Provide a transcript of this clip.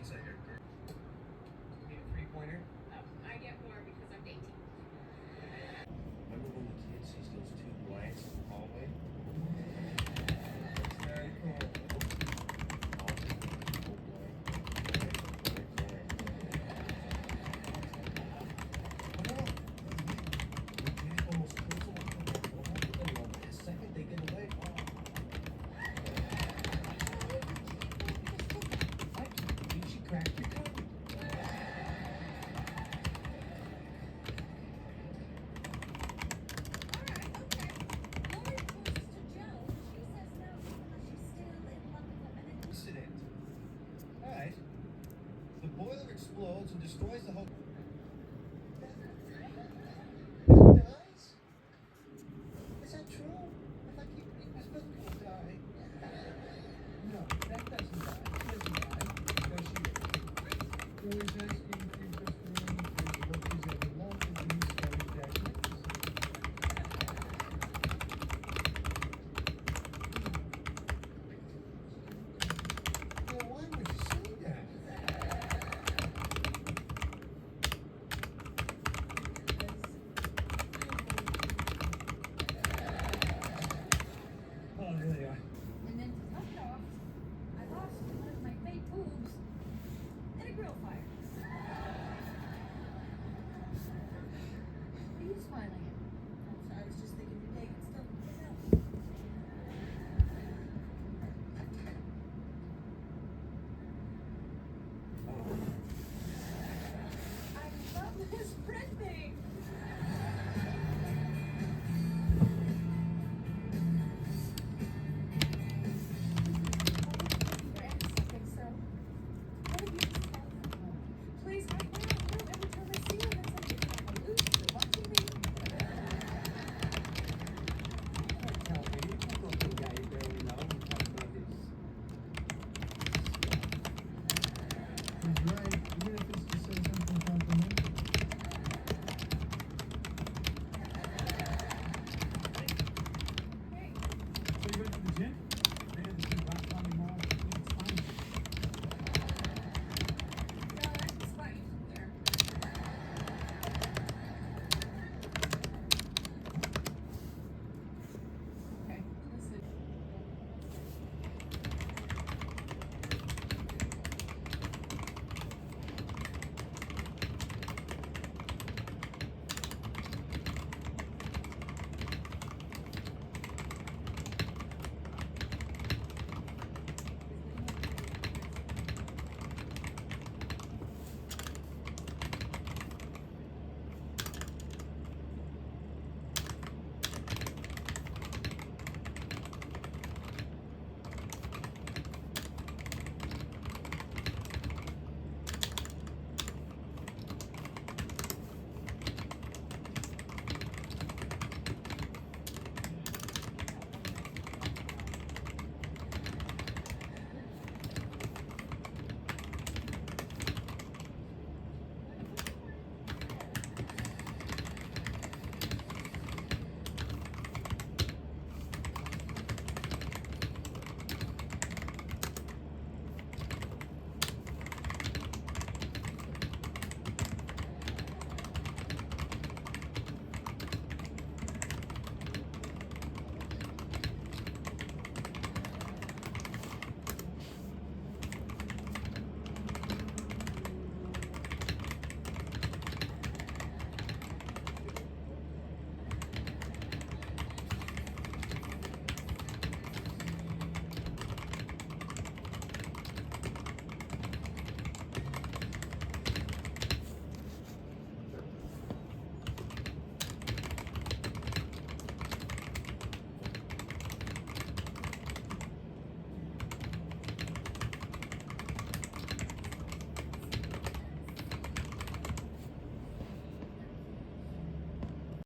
Need a three-pointer? Oh, I get more because I'm dating. Remember when the kid sees those two blanks in the hallway? That's very cool. I'll take the whole blank. Right there. Come on. The kid almost kills him on the ball. The second they get away, she cracked your code. Incident. Alright. The boiler explodes and destroys the whole. It dies? Is that true? I thought he was supposed to die. No, that doesn't die. She doesn't die. Does she? Who is asking if you just remember what she's ever loved and you started that next? Well, why would you say that? Oh, there they are. And then to top it off, I lost one of my fake boobs in a grill fire. What are you smiling at? I'm sorry, I was just thinking your day could still get out. I love this printing. Please, I know. Every time I see him, it's like he's on the loose. They're watching me. Tell me, you can't go to a guy you barely know and talk about his. He's right. Even if